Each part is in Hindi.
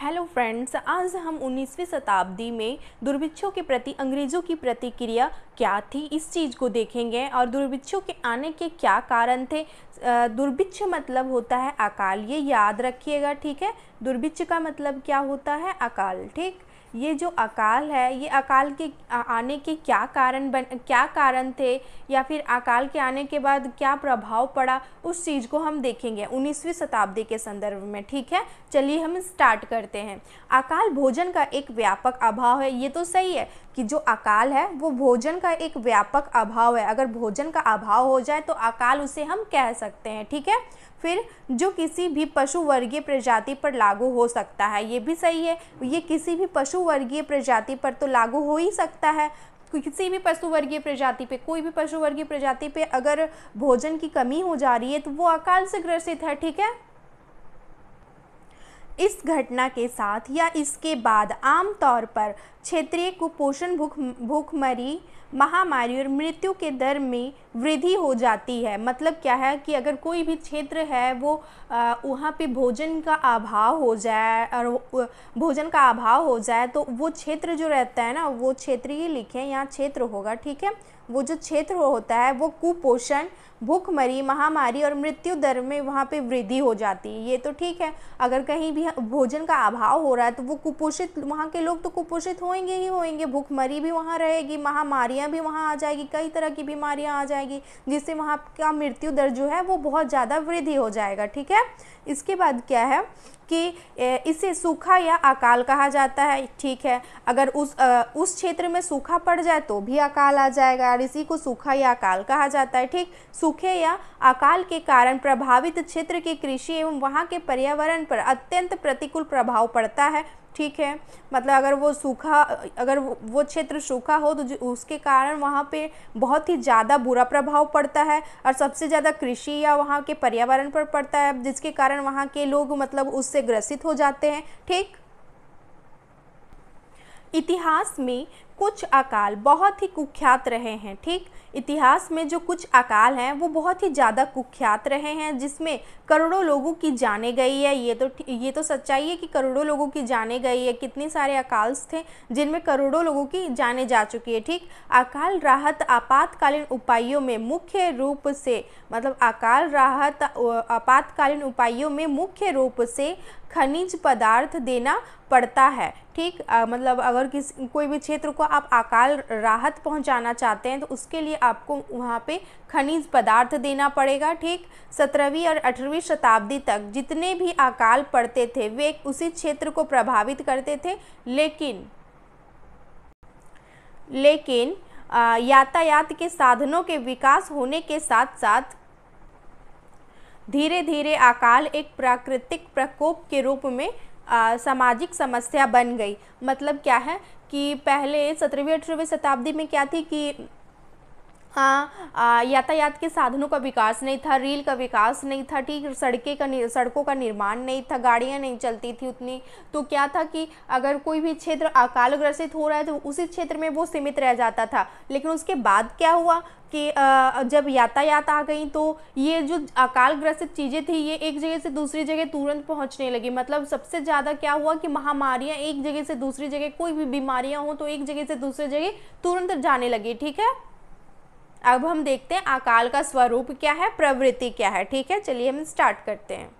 हेलो फ्रेंड्स, आज हम 19वीं शताब्दी में दुर्भिक्षों के प्रति अंग्रेज़ों की प्रतिक्रिया क्या थी इस चीज़ को देखेंगे और दुर्भिक्षों के आने के क्या कारण थे। दुर्भिक्ष मतलब होता है अकाल, ये याद रखिएगा, ठीक है। दुर्भिक्ष का मतलब क्या होता है? अकाल, ठीक। ये जो अकाल है, ये अकाल के आने के क्या कारण थे या फिर अकाल के आने के बाद क्या प्रभाव पड़ा, उस चीज़ को हम देखेंगे 19वीं शताब्दी के संदर्भ में, ठीक है। चलिए हम स्टार्ट करते हैं। अकाल भोजन का एक व्यापक अभाव है। ये तो सही है कि जो अकाल है वो भोजन का एक व्यापक अभाव है। अगर भोजन का अभाव हो जाए तो अकाल उसे हम कह सकते हैं, ठीक है। फिर जो किसी भी पशु वर्गीय प्रजाति पर लागू हो सकता है, ये भी सही है। ये किसी भी पशु वर्गीय प्रजाति पर तो लागू हो ही सकता है। किसी भी पशु वर्गीय प्रजाति पे, कोई भी पशु वर्गीय प्रजाति पे अगर भोजन की कमी हो जा रही है तो वो अकाल से ग्रसित है, ठीक है। इस घटना के साथ या इसके बाद आमतौर पर क्षेत्रीय कुपोषण, भूखमरी, महामारी और मृत्यु के दर में वृद्धि हो जाती है। मतलब क्या है कि अगर कोई भी क्षेत्र है वो वहाँ पे भोजन का अभाव हो जाए और भोजन का अभाव हो जाए तो वो क्षेत्र जो रहता है ना, वो क्षेत्र ही लिखें, यहाँ क्षेत्र होगा, ठीक है। वो जो क्षेत्र होता है वो कुपोषण, भूखमरी, महामारी और मृत्यु दर में वहाँ पे वृद्धि हो जाती है। ये तो ठीक है। अगर कहीं भी भोजन का अभाव हो रहा है तो वो कुपोषित, वहाँ के लोग तो कुपोषित होंगे ही होंगे, भूखमरी भी वहाँ रहेगी, महामारियाँ भी वहाँ आ जाएगी, कई तरह की बीमारियाँ आ जाएगी, जिससे वहाँ का मृत्यु दर जो है वो बहुत ज़्यादा वृद्धि हो जाएगा, ठीक है। इसके बाद क्या है कि इसे सूखा या अकाल कहा जाता है, ठीक है। अगर उस क्षेत्र में सूखा पड़ जाए तो भी अकाल आ जाएगा और इसी को सूखा या अकाल कहा जाता है, ठीक। सूखे या अकाल के कारण प्रभावित क्षेत्र की कृषि एवं वहाँ के पर्यावरण पर अत्यंत प्रतिकूल प्रभाव पड़ता है, ठीक है। मतलब अगर वो क्षेत्र सूखा हो तो उसके कारण वहाँ पे बहुत ही ज़्यादा बुरा प्रभाव पड़ता है और सबसे ज़्यादा कृषि या वहाँ के पर्यावरण पर पड़ता है, जिसके कारण वहाँ के लोग मतलब उससे ग्रसित हो जाते हैं, ठीक। इतिहास में कुछ अकाल बहुत ही कुख्यात रहे हैं, ठीक। इतिहास में जो कुछ अकाल हैं वो बहुत ही ज़्यादा कुख्यात रहे हैं, जिसमें करोड़ों लोगों की जाने गई है। ये तो सच्चाई है कि करोड़ों लोगों की जाने गई है। कितने सारे अकाल थे जिनमें करोड़ों लोगों की जाने जा चुकी है, ठीक। अकाल राहत आपातकालीन उपायों में मुख्य रूप से, मतलब अकाल राहत आपातकालीन उपायों में मुख्य रूप से खनिज पदार्थ देना पड़ता है, ठीक। मतलब अगर कोई भी क्षेत्र को आप अकाल राहत पहुंचाना चाहते हैं तो उसके लिए आपको वहाँ पे खनिज पदार्थ देना पड़ेगा, ठीक। 17वीं और 18वीं शताब्दी तक जितने भी अकाल पड़ते थे वे उसी क्षेत्र को प्रभावित करते थे, लेकिन यातायात के साधनों के विकास होने के साथ साथ धीरे धीरे अकाल एक प्राकृतिक प्रकोप के रूप में सामाजिक समस्या बन गई। मतलब क्या है कि पहले 17वीं 18वीं शताब्दी में क्या थी कि यातायात के साधनों का विकास नहीं था, रेल का विकास नहीं था, ठीक। सड़कों का निर्माण नहीं था, गाड़ियां नहीं चलती थी उतनी। तो क्या था कि अगर कोई भी क्षेत्र अकाल ग्रसित हो रहा है तो उसी क्षेत्र में वो सीमित रह जाता था। लेकिन उसके बाद क्या हुआ कि जब यातायात आ गई तो ये जो अकाल ग्रसित चीज़ें थी ये एक जगह से दूसरी जगह तुरंत पहुंचने लगी। मतलब सबसे ज़्यादा क्या हुआ कि महामारियां एक जगह से दूसरी जगह, कोई भी बीमारियां हो तो एक जगह से दूसरी जगह तुरंत जाने लगी, ठीक है। अब हम देखते हैं अकाल का स्वरूप क्या है, प्रवृत्ति क्या है, ठीक है। चलिए हम स्टार्ट करते हैं।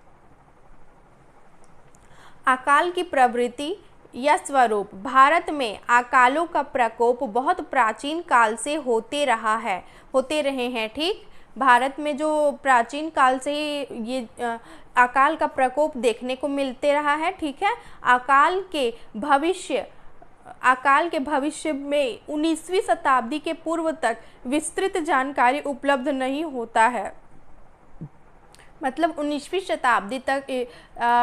अकाल की प्रवृत्ति या स्वरूप। भारत में अकालों का प्रकोप बहुत प्राचीन काल से होते रहे हैं, ठीक। भारत में जो प्राचीन काल से ही ये अकाल का प्रकोप देखने को मिलते रहा है, ठीक है। अकाल के भविष्य में 19वीं शताब्दी के पूर्व तक विस्तृत जानकारी उपलब्ध नहीं होता है। मतलब 19वीं शताब्दी तक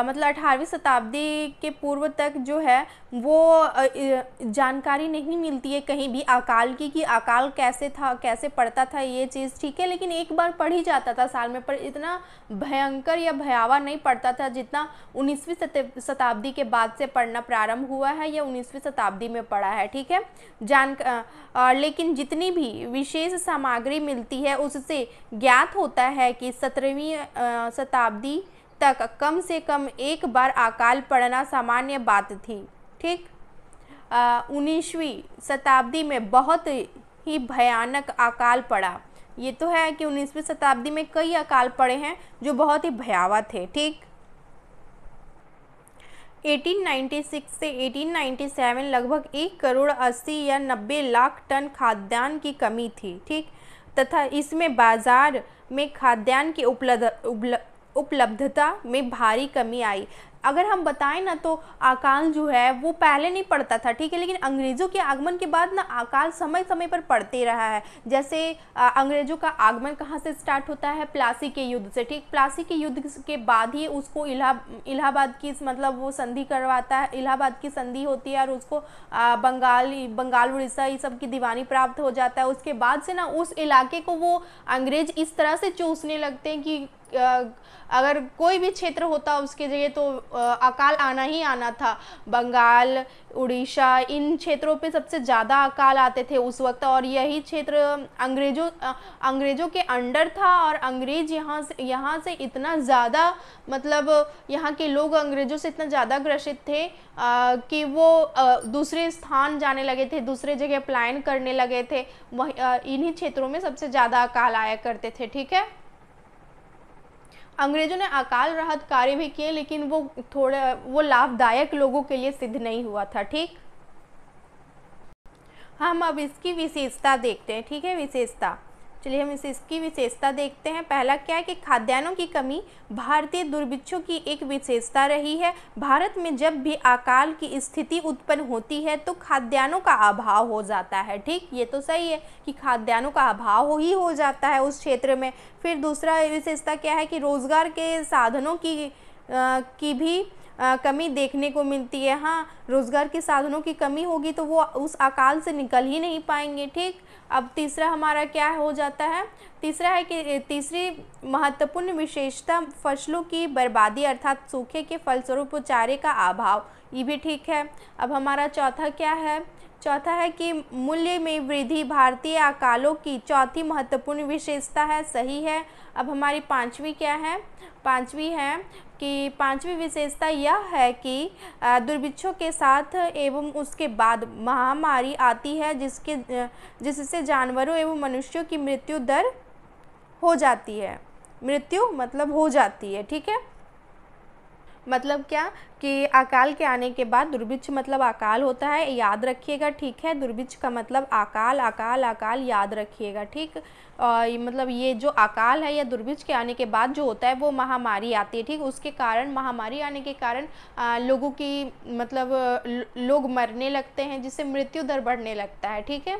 मतलब 18वीं शताब्दी के पूर्व तक जो है वो जानकारी नहीं मिलती है कहीं भी अकाल की, कि अकाल कैसे था, कैसे पड़ता था ये चीज़, ठीक है। लेकिन एक बार पढ़ ही जाता था साल में, पर इतना भयंकर या भयावह नहीं पड़ता था जितना 19वीं शताब्दी के बाद से पढ़ना प्रारंभ हुआ है या 19वीं शताब्दी में पढ़ा है, ठीक है। लेकिन जितनी भी विशेष सामग्री मिलती है उससे ज्ञात होता है कि 17वीं शताब्दी तक कम से कम एक बार अकाल पड़ना सामान्य बात थी। ठीक, 19वीं शताब्दी में बहुत ही भयानक अकाल पड़ा। ये तो है कि 19वीं शताब्दी में कई अकाल पड़े हैं जो बहुत ही भयावह थे। ठीक, 1896 से 1897 लगभग 1 करोड़ 80 या 90 लाख टन खाद्यान्न की कमी थी। ठीक, तथा इसमें बाजार में खाद्यान्न की उपलब्धता में भारी कमी आई। अगर हम बताएं ना तो अकाल जो है वो पहले नहीं पड़ता था। ठीक है, लेकिन अंग्रेज़ों के आगमन के बाद ना अकाल समय समय पर पड़ते रहा है। जैसे अंग्रेज़ों का आगमन कहाँ से स्टार्ट होता है? प्लासी के युद्ध से। ठीक, प्लासी के युद्ध के बाद ही उसको इलाहाबाद की मतलब वो संधि करवाता है, इलाहाबाद की संधि होती है और उसको बंगाल उड़ीसा ये सब की दीवानी प्राप्त हो जाता है। उसके बाद से ना उस इलाके को वो अंग्रेज इस तरह से चूसने लगते हैं कि अगर कोई भी क्षेत्र होता उसके जगह तो अकाल आना ही आना था। बंगाल, उड़ीसा, इन क्षेत्रों पे सबसे ज़्यादा अकाल आते थे उस वक्त, और यही क्षेत्र अंग्रेज़ों के अंडर था। और अंग्रेज यहाँ से इतना ज़्यादा मतलब यहाँ के लोग अंग्रेज़ों से इतना ज़्यादा ग्रसित थे कि वो दूसरे स्थान जाने लगे थे, दूसरे जगह पलायन करने लगे थे। इन्हीं क्षेत्रों में सबसे ज़्यादा अकाल आया करते थे। ठीक है, अंग्रेजों ने अकाल राहत कार्य भी किए, लेकिन वो लाभदायक लोगों के लिए सिद्ध नहीं हुआ था। ठीक, हम अब इसकी विशेषता देखते हैं। ठीक है, विशेषता, चलिए हम इसकी विशेषता देखते हैं। पहला क्या है कि खाद्यान्नों की कमी भारतीय दुर्भिक्षों की एक विशेषता रही है। भारत में जब भी अकाल की स्थिति उत्पन्न होती है तो खाद्यान्नों का अभाव हो जाता है। ठीक, ये तो सही है कि खाद्यान्नों का अभाव हो जाता है उस क्षेत्र में। फिर दूसरा विशेषता क्या है कि रोजगार के साधनों की भी कमी देखने को मिलती है। हाँ, रोजगार के साधनों की कमी होगी तो वो उस अकाल से निकल ही नहीं पाएंगे। ठीक, अब तीसरा हमारा क्या हो जाता है? तीसरा है कि तीसरी महत्वपूर्ण विशेषता फसलों की बर्बादी अर्थात सूखे के फलस्वरूप चारे का अभाव, ये भी ठीक है। अब हमारा चौथा क्या है? चौथा है कि मूल्य में वृद्धि भारतीय अकालों की चौथी महत्वपूर्ण विशेषता है, सही है। अब हमारी पांचवी क्या है? पांचवी विशेषता यह है कि दुर्भिक्षों के साथ एवं उसके बाद महामारी आती है जिससे जानवरों एवं मनुष्यों की मृत्यु दर हो जाती है। मृत्यु मतलब हो जाती है। ठीक है, मतलब क्या कि अकाल के आने के बाद दुर्भिक्ष मतलब अकाल होता है, याद रखिएगा। ठीक है, दुर्भिक्ष का मतलब अकाल, अकाल अकाल याद रखिएगा। ठीक, और मतलब ये जो अकाल है या दुर्भिक्ष के आने के बाद जो होता है वो महामारी आती है। ठीक, उसके कारण महामारी आने के कारण लोगों की मतलब लोग मरने लगते हैं, जिससे मृत्यु दर बढ़ने लगता है। ठीक है,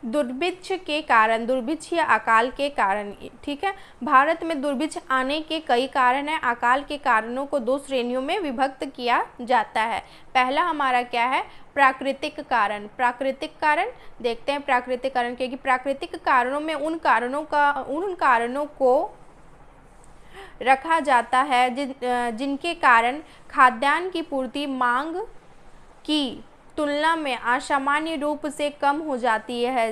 दुर्भिक्ष के कारण, दुर्भिक्ष या अकाल के कारण। ठीक है, भारत में दुर्भिक्ष आने के कई कारण हैं। अकाल के कारणों को 2 श्रेणियों में विभक्त किया जाता है। पहला हमारा क्या है? प्राकृतिक कारण। प्राकृतिक कारण देखते हैं। प्राकृतिक कारण, क्योंकि प्राकृतिक कारणों में उन कारणों को रखा जाता है जिनके कारण खाद्यान्न की पूर्ति मांग की तुलना में असामान्य रूप से कम हो जाती है।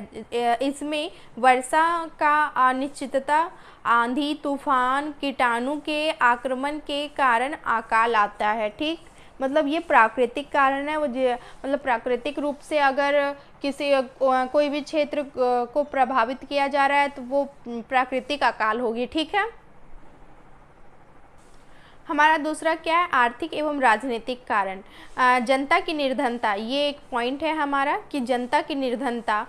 इसमें वर्षा का अनिश्चितता, आंधी, तूफान, कीटाणु के आक्रमण के कारण अकाल आता है। ठीक, मतलब ये प्राकृतिक कारण है। वो मतलब प्राकृतिक रूप से अगर कोई भी क्षेत्र को प्रभावित किया जा रहा है तो वो प्राकृतिक अकाल होगी। ठीक है, हमारा दूसरा क्या है? आर्थिक एवं राजनीतिक कारण। जनता की निर्धनता, ये एक पॉइंट है हमारा कि जनता की निर्धनता।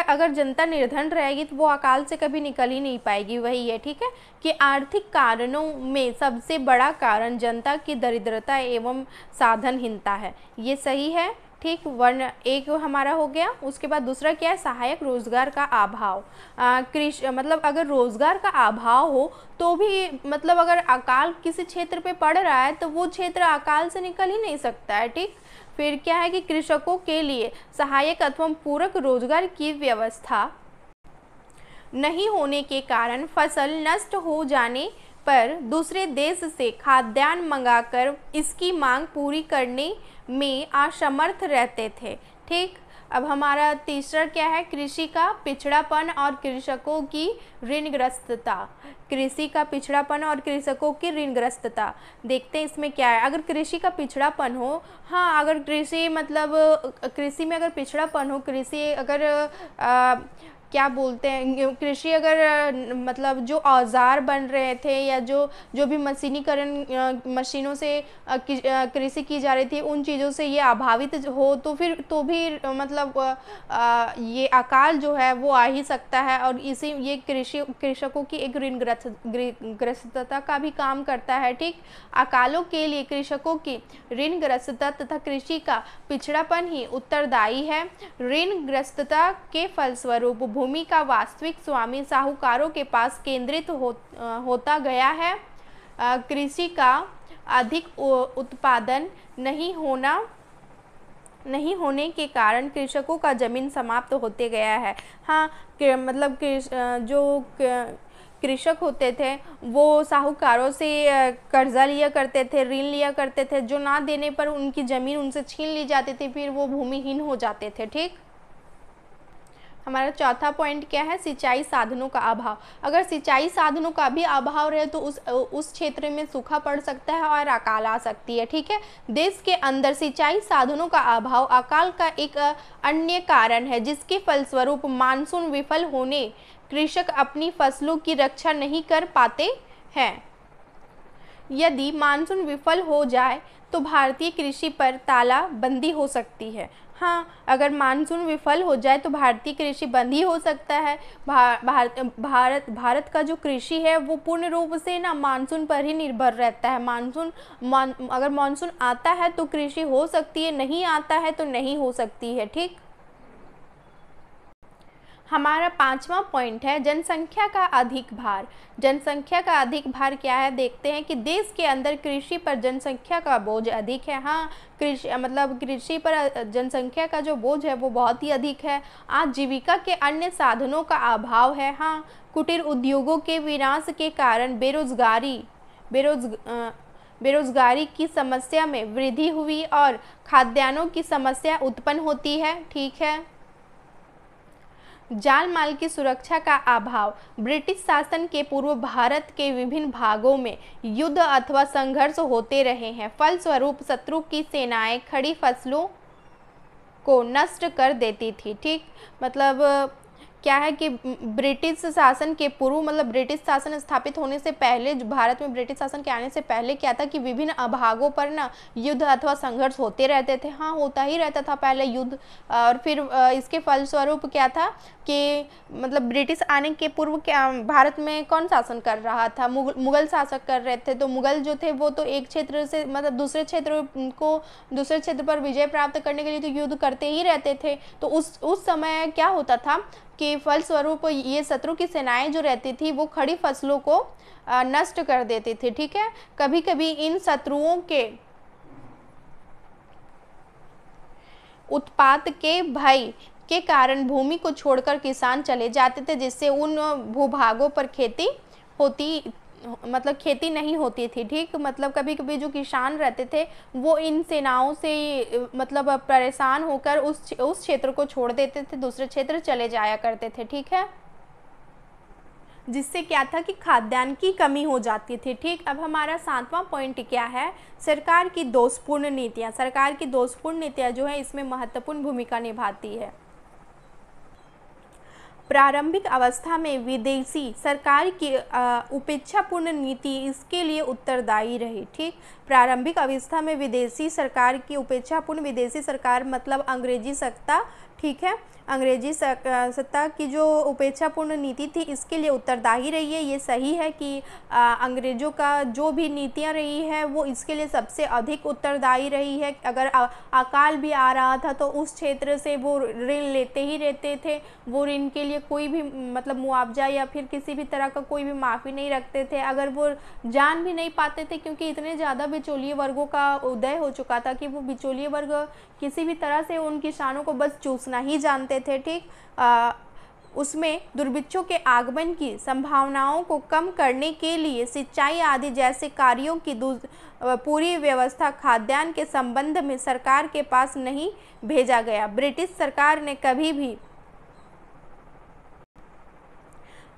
अगर जनता निर्धन रहेगी तो वो अकाल से कभी निकल ही नहीं पाएगी। वही है। ठीक है, कि आर्थिक कारणों में सबसे बड़ा कारण जनता की दरिद्रता एवं साधनहीनता है। ये सही है। ठीक, वर्ण एक हमारा हो गया। उसके बाद दूसरा क्या है? सहायक रोजगार का अभाव। मतलब अगर रोजगार का अभाव हो तो भी मतलब अगर अकाल किसी क्षेत्र पे पड़ रहा है तो वो क्षेत्र अकाल से निकल ही नहीं सकता है। ठीक, फिर क्या है कि कृषकों के लिए सहायक अथवा पूरक रोजगार की व्यवस्था नहीं होने के कारण फसल नष्ट हो जाने पर दूसरे देश से खाद्यान्न मंगाकर इसकी मांग पूरी करने में असमर्थ रहते थे। ठीक, अब हमारा तीसरा क्या है, कृषि का पिछड़ापन और कृषकों की ऋणग्रस्तता। कृषि का पिछड़ापन और कृषकों की ऋणग्रस्तता, देखते हैं इसमें क्या है। अगर कृषि का पिछड़ापन हो, हाँ अगर कृषि मतलब कृषि में अगर पिछड़ापन हो, कृषि अगर क्या बोलते हैं, कृषि अगर मतलब जो औजार बन रहे थे या जो भी मशीनीकरण मशीनों से कृषि की जा रही थी, उन चीज़ों से ये अभावित हो तो फिर तो भी मतलब ये अकाल जो है वो आ ही सकता है, और इसी ये कृषकों की एक ऋणग्रस्तता का भी काम करता है। ठीक, अकालों के लिए कृषकों की ऋणग्रस्तता तथा कृषि का पिछड़ापन ही उत्तरदायी है। ऋणग्रस्तता के फलस्वरूप भूमि का वास्तविक स्वामी साहूकारों के पास केंद्रित होता गया है। कृषि का अधिक उत्पादन नहीं होने के कारण कृषकों का जमीन समाप्त होते गया है। हाँ मतलब जो कृषक होते थे वो साहूकारों से कर्जा लिया करते थे, ऋण लिया करते थे, जो ना देने पर उनकी ज़मीन उनसे छीन ली जाती थी, फिर वो भूमिहीन हो जाते थे। ठीक, हमारा चौथा पॉइंट क्या है, सिंचाई साधनों का अभाव। अगर सिंचाई साधनों का भी अभाव रहे तो उस क्षेत्र में सूखा पड़ सकता है और अकाल आ सकती है। ठीक है, देश के अंदर सिंचाई साधनों का अभाव अकाल का एक अन्य कारण है, जिसके फलस्वरूप मानसून विफल होने कृषक अपनी फसलों की रक्षा नहीं कर पाते हैं। यदि मानसून विफल हो जाए तो भारतीय कृषि पर तालाबंदी हो सकती है। हाँ, अगर मानसून विफल हो जाए तो भारतीय कृषि बंद ही हो सकता है। भारत का जो कृषि है वो पूर्ण रूप से ना मानसून पर ही निर्भर रहता है। अगर मानसून आता है तो कृषि हो सकती है, नहीं आता है तो नहीं हो सकती है। ठीक, हमारा पांचवा पॉइंट है जनसंख्या का अधिक भार। जनसंख्या का अधिक भार क्या है, देखते हैं कि देश के अंदर कृषि पर जनसंख्या का बोझ अधिक है। हाँ, कृषि पर जनसंख्या का जो बोझ है वो बहुत ही अधिक है। आजीविका के अन्य साधनों का अभाव है। हाँ, कुटीर उद्योगों के विनाश के कारण बेरोजगारी की समस्या में वृद्धि हुई और खाद्यान्नों की समस्या उत्पन्न होती है। ठीक है, जान माल की सुरक्षा का अभाव। ब्रिटिश शासन के पूर्व भारत के विभिन्न भागों में युद्ध अथवा संघर्ष होते रहे हैं। फलस्वरूप शत्रु की सेनाएं खड़ी फसलों को नष्ट कर देती थी। ठीक, मतलब क्या है कि ब्रिटिश शासन के पूर्व मतलब ब्रिटिश शासन स्थापित होने से पहले, भारत में ब्रिटिश शासन के आने से पहले क्या था कि विभिन्न भागों पर ना युद्ध अथवा संघर्ष होते रहते थे। हाँ, होता ही रहता था पहले युद्ध, और फिर इसके फलस्वरूप क्या था कि मतलब ब्रिटिश आने के पूर्व क्या भारत में कौन शासन कर रहा था, मुगल शासक कर रहे थे। तो मुगल जो थे वो तो एक क्षेत्र से मतलब दूसरे क्षेत्र पर विजय प्राप्त करने के लिए तो युद्ध करते ही रहते थे। तो उस समय क्या होता था कि फलस्वरूप ये शत्रु की सेनाएं जो रहती थी वो खड़ी फसलों को नष्ट कर देती थी। ठीक है, कभी कभी इन शत्रुओं के उत्पात के भय के कारण भूमि को छोड़कर किसान चले जाते थे, जिससे उन भूभागों पर खेती नहीं होती थी। ठीक, मतलब कभी कभी जो किसान रहते थे वो इन सेनाओं से मतलब परेशान होकर उस क्षेत्र को छोड़ देते थे, दूसरे क्षेत्र चले जाया करते थे। ठीक है, जिससे क्या था कि खाद्यान्न की कमी हो जाती थी। ठीक, अब हमारा सातवां पॉइंट क्या है, सरकार की दोषपूर्ण नीतियाँ। सरकार की दोषपूर्ण नीतियाँ जो है इसमें महत्वपूर्ण भूमिका निभाती है। प्रारंभिक अवस्था में विदेशी सरकार की उपेक्षापूर्ण नीति इसके लिए उत्तरदायी रही। ठीक, प्रारंभिक अवस्था में विदेशी सरकार की उपेक्षापूर्ण, विदेशी सरकार मतलब अंग्रेजी सत्ता। ठीक है, अंग्रेजी सत्ता की जो उपेक्षापूर्ण नीति थी इसके लिए उत्तरदायी रही है। ये सही है कि अंग्रेज़ों का जो भी नीतियाँ रही है वो इसके लिए सबसे अधिक उत्तरदायी रही है। अगर अकाल भी आ रहा था तो उस क्षेत्र से वो ऋण लेते ही रहते थे, वो ऋण के लिए कोई भी मतलब मुआवजा या फिर किसी भी तरह का कोई भी माफ़ी नहीं रखते थे। अगर वो जान भी नहीं पाते थे क्योंकि इतने ज़्यादा बिचौलिए वर्गों का उदय हो चुका था कि वो बिचौलिए वर्ग किसी भी तरह से उन किसानों को बस चूसना ही जानते थे। ठीक, उसमें दुर्भिक्षों के आगमन की संभावनाओं को कम करने के लिए सिंचाई आदि जैसे कार्यों की पूरी व्यवस्था खाद्यान्न के संबंध में सरकार के पास नहीं भेजा गया। ब्रिटिश सरकार ने कभी भी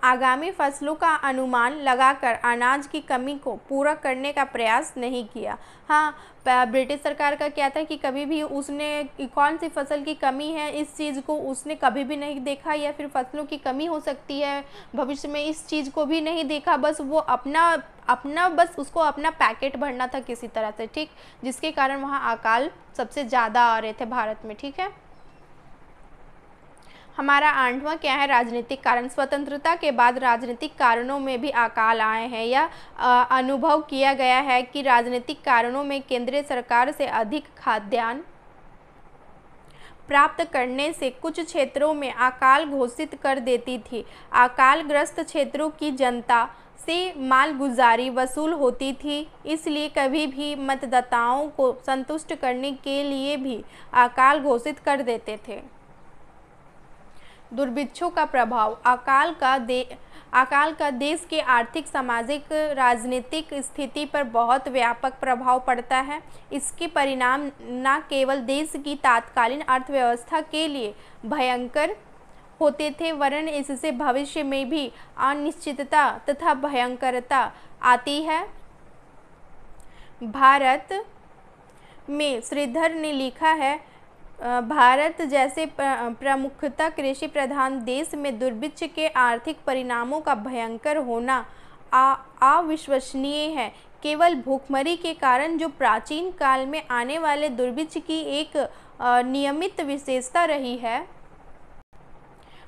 आगामी फसलों का अनुमान लगाकर अनाज की कमी को पूरा करने का प्रयास नहीं किया। हाँ, ब्रिटिश सरकार का क्या था कि कभी भी उसने कौन सी फसल की कमी है इस चीज़ को उसने कभी भी नहीं देखा, या फिर फसलों की कमी हो सकती है भविष्य में इस चीज़ को भी नहीं देखा। बस वो अपना बस उसको अपना पैकेट भरना था किसी तरह से, ठीक, जिसके कारण वहाँ अकाल सबसे ज़्यादा आ रहे थे भारत में। ठीक है, हमारा 8वां क्या है, राजनीतिक कारण। स्वतंत्रता के बाद राजनीतिक कारणों में भी अकाल आए हैं। यह अनुभव किया गया है कि राजनीतिक कारणों में केंद्रीय सरकार से अधिक खाद्यान्न प्राप्त करने से कुछ क्षेत्रों में अकाल घोषित कर देती थी। अकालग्रस्त क्षेत्रों की जनता से मालगुजारी वसूल होती थी, इसलिए कभी भी मतदाताओं को संतुष्ट करने के लिए भी अकाल घोषित कर देते थे। दुर्भिक्षों का प्रभाव। अकाल का देश के आर्थिक, सामाजिक, राजनीतिक स्थिति पर बहुत व्यापक प्रभाव पड़ता है। इसके परिणाम न केवल देश की तात्कालीन अर्थव्यवस्था के लिए भयंकर होते थे, वरन इससे भविष्य में भी अनिश्चितता तथा भयंकरता आती है। भारत में श्रीधर ने लिखा है, भारत जैसे प्रमुखतः कृषि प्रधान देश में दुर्भिक्ष के आर्थिक परिणामों का भयंकर होना अविश्वसनीय है। केवल भूखमरी के कारण जो प्राचीन काल में आने वाले दुर्भिक्ष की एक नियमित विशेषता रही है,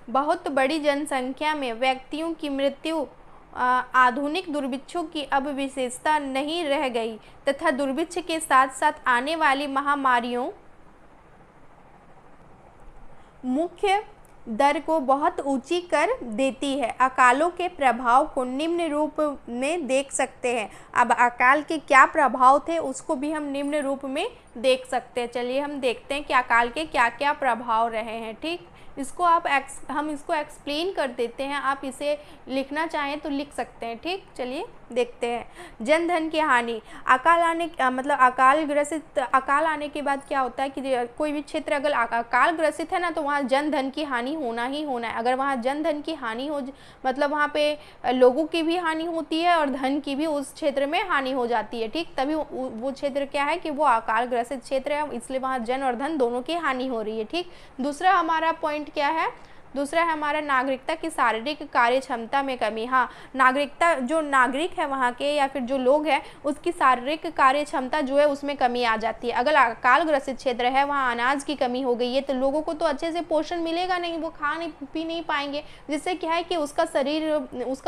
बहुत बड़ी जनसंख्या में व्यक्तियों की मृत्यु आधुनिक दुर्भिक्षों की अब विशेषता नहीं रह गई तथा दुर्भिक्ष के साथ साथ आने वाली महामारियों मुख्य दर को बहुत ऊंची कर देती है। अकालों के प्रभाव को निम्न रूप में देख सकते हैं। अब अकाल के क्या प्रभाव थे उसको भी हम निम्न रूप में देख सकते हैं। चलिए हम देखते हैं कि अकाल के क्या क्या प्रभाव रहे हैं। ठीक, इसको हम इसको एक्सप्लेन कर देते हैं, आप इसे लिखना चाहें तो लिख सकते हैं। ठीक, चलिए देखते हैं। जन धन की हानि। अकाल आने के बाद क्या होता है कि कोई भी क्षेत्र अगर अकाल ग्रसित है ना, तो वहाँ जन धन की हानि होना ही होना है। अगर वहाँ जन धन की हानि हो, मतलब वहाँ पे लोगों की भी हानि होती है और धन की भी उस क्षेत्र में हानि हो जाती है। ठीक, तभी वो क्षेत्र क्या है कि वो अकाल ग्रसित क्षेत्र है, इसलिए वहाँ जन और धन दोनों की हानि हो रही है। ठीक, दूसरा हमारा पॉइंट क्या है, दूसरा है हमारा नागरिकता की शारीरिक कार्य क्षमता में कमी। हाँ, नागरिकता, जो नागरिक है वहाँ के या फिर जो लोग हैं उसकी शारीरिक कार्य क्षमता जो है उसमें कमी आ जाती है। अगर अकाल ग्रसित क्षेत्र है, वहाँ अनाज की कमी हो गई है, तो लोगों को तो अच्छे से पोषण मिलेगा नहीं, वो खा नहीं पी नहीं पाएंगे, जिससे क्या है कि उसका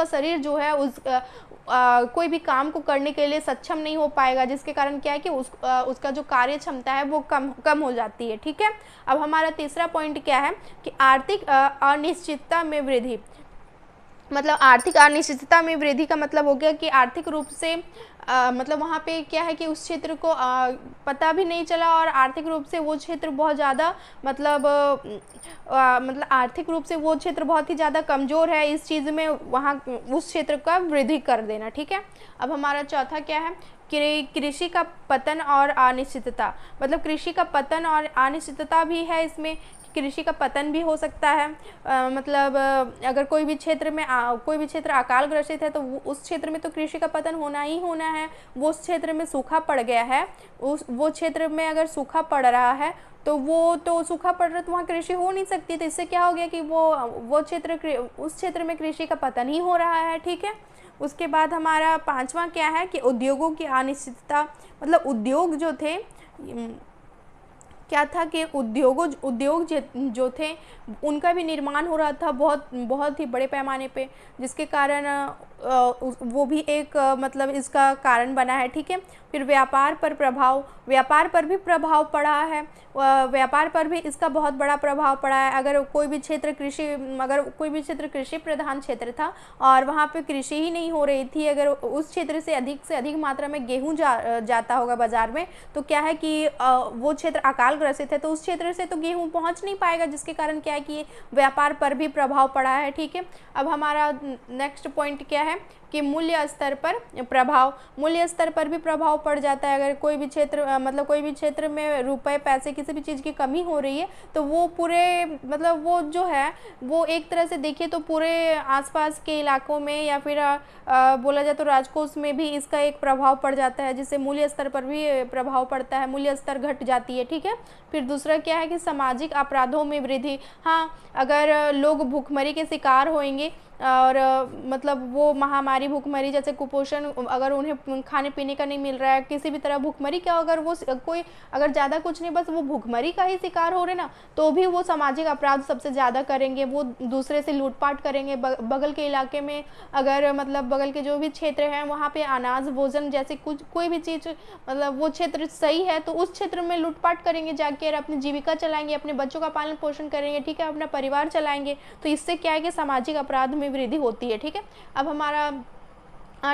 शरीर जो है कोई भी काम को करने के लिए सक्षम नहीं हो पाएगा, जिसके कारण क्या है कि उसका जो कार्य क्षमता है वो कम हो जाती है। ठीक है, अब हमारा तीसरा पॉइंट क्या है कि आर्थिक अनिश्चितता में वृद्धि। मतलब आर्थिक अनिश्चितता में वृद्धि का मतलब हो गया कि आर्थिक रूप से मतलब वहाँ पे क्या है कि उस क्षेत्र को पता भी नहीं चला और आर्थिक रूप से वो क्षेत्र बहुत ज़्यादा मतलब आर्थिक रूप से वो क्षेत्र बहुत ही ज़्यादा कमज़ोर है। इस चीज़ में वहाँ उस क्षेत्र का वृद्धि कर देना। ठीक है, अब हमारा चौथा क्या है, कृषि का पतन और अनिश्चितता। मतलब कृषि का पतन और अनिश्चितता भी है इसमें, कृषि का पतन भी हो सकता है। मतलब अगर कोई भी क्षेत्र अकाल ग्रसित है तो उस क्षेत्र में तो कृषि का पतन होना ही होना है। वो उस क्षेत्र में सूखा पड़ गया है, वो क्षेत्र में अगर सूखा पड़ रहा है तो सूखा पड़ रहा है तो वहाँ कृषि हो नहीं सकती। तो इससे क्या हो गया कि उस क्षेत्र में कृषि का पतन ही हो रहा है। ठीक है, उसके बाद हमारा पांचवा क्या है कि उद्योगों की अनिश्चितता। मतलब उद्योग जो थे, क्या था कि उद्योग जो थे उनका भी निर्माण हो रहा था बहुत ही बड़े पैमाने पे, जिसके कारण वो भी एक मतलब इसका कारण बना है, ठीक है। फिर व्यापार पर प्रभाव, व्यापार पर भी प्रभाव पड़ा है, व्यापार पर भी इसका बहुत बड़ा प्रभाव पड़ा है। अगर कोई भी क्षेत्र कृषि प्रधान क्षेत्र था और वहाँ पे कृषि ही नहीं हो रही थी, अगर उस क्षेत्र से अधिक मात्रा में गेहूँ जाता होगा बाज़ार में, तो क्या है कि वो क्षेत्र अकाल ग्रसित है, तो उस क्षेत्र से तो गेहूँ पहुँच नहीं पाएगा, जिसके कारण क्या है कि व्यापार पर भी प्रभाव पड़ा है, ठीक है। अब हमारा नेक्स्ट पॉइंट क्या है कि मूल्य स्तर पर प्रभाव, मूल्य स्तर पर भी प्रभाव पड़ जाता है। अगर कोई भी क्षेत्र मतलब कोई भी क्षेत्र में रुपए पैसे किसी भी चीज़ की कमी हो रही है, तो वो पूरे मतलब वो जो है वो एक तरह से देखिए तो पूरे आसपास के इलाकों में या फिर बोला जाए तो राजकोष में भी इसका एक प्रभाव पड़ जाता है, जिससे मूल्य स्तर पर भी प्रभाव पड़ता है, मूल्य स्तर घट जाती है, ठीक है। फिर दूसरा क्या है कि सामाजिक अपराधों में वृद्धि। हाँ, अगर लोग भूखमरी के शिकार होंगे और मतलब वो महामारी भूखमरी जैसे कुपोषण, अगर उन्हें खाने पीने का नहीं मिल रहा है, किसी भी तरह भूखमरी क्या, अगर वो कोई अगर ज़्यादा कुछ नहीं बस वो भूखमरी का ही शिकार हो रहे ना, तो भी वो सामाजिक अपराध सबसे ज़्यादा करेंगे, वो दूसरे से लूटपाट करेंगे। बगल के इलाके में अगर मतलब बगल के जो भी क्षेत्र हैं वहाँ पे अनाज भोजन जैसे कुछ कोई भी चीज़ मतलब वो क्षेत्र सही है तो उस क्षेत्र में लूटपाट करेंगे जाके, अपनी जीविका चलाएंगे, अपने बच्चों का पालन पोषण करेंगे, ठीक है, अपना परिवार चलाएंगे। तो इससे क्या है कि सामाजिक अपराध में वृद्धि होती है, ठीक है। अब हमारा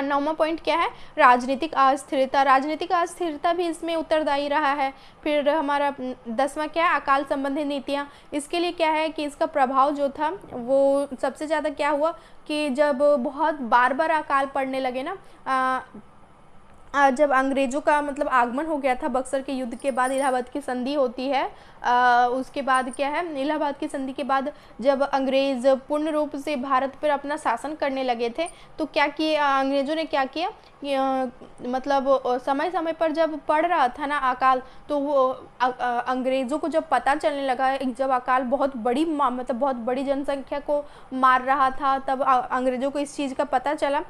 9वां पॉइंट क्या है, राजनीतिक अस्थिरता। राजनीतिक अस्थिरता भी इसमें उत्तरदायी रहा है। फिर हमारा 10वां क्या है, अकाल संबंधी नीतियाँ। इसके लिए क्या है कि इसका प्रभाव जो था वो सबसे ज़्यादा क्या हुआ कि जब बहुत बार बार अकाल पड़ने लगे ना, जब अंग्रेज़ों का मतलब आगमन हो गया था, बक्सर के युद्ध के बाद इलाहाबाद की संधि होती है, उसके बाद क्या है, इलाहाबाद की संधि के बाद जब अंग्रेज़ पूर्ण रूप से भारत पर अपना शासन करने लगे थे, तो क्या किए अंग्रेज़ों ने क्या किया कि मतलब समय समय पर जब पड़ रहा था ना अकाल, तो वो अंग्रेज़ों को जब पता चलने लगा, जब अकाल बहुत बड़ी मतलब बहुत बड़ी जनसंख्या को मार रहा था, तब अंग्रेज़ों को इस चीज़ का पता चला,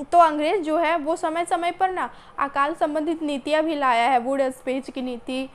तो अंग्रेज़ जो है वो समय समय पर ना अकाल संबंधित नीतियाँ भी लाया है, वुड स्पेच की नीति,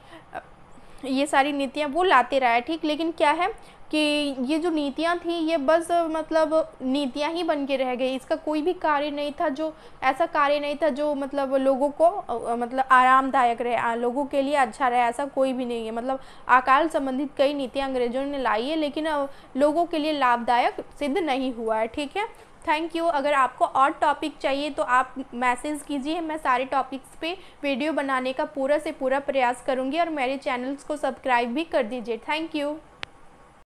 ये सारी नीतियाँ वो लाते रहा है, ठीक। लेकिन क्या है कि ये जो नीतियाँ थी ये बस मतलब नीतियाँ ही बन के रह गई, इसका कोई भी कार्य नहीं था, जो ऐसा कार्य नहीं था जो मतलब लोगों को मतलब आरामदायक रहे, लोगों के लिए अच्छा रहे, ऐसा कोई भी नहीं है। मतलब अकाल संबंधित कई नीतियाँ अंग्रेज़ों ने लाई है, लेकिन लोगों के लिए लाभदायक सिद्ध नहीं हुआ है, ठीक है। Thank you. अगर आपको और टॉपिक चाहिए तो आप मैसेज कीजिए, मैं सारे टॉपिक्स पे वीडियो बनाने का पूरा से पूरा प्रयास करूँगी, और मेरे चैनल्स को सब्सक्राइब भी कर दीजिए। Thank you.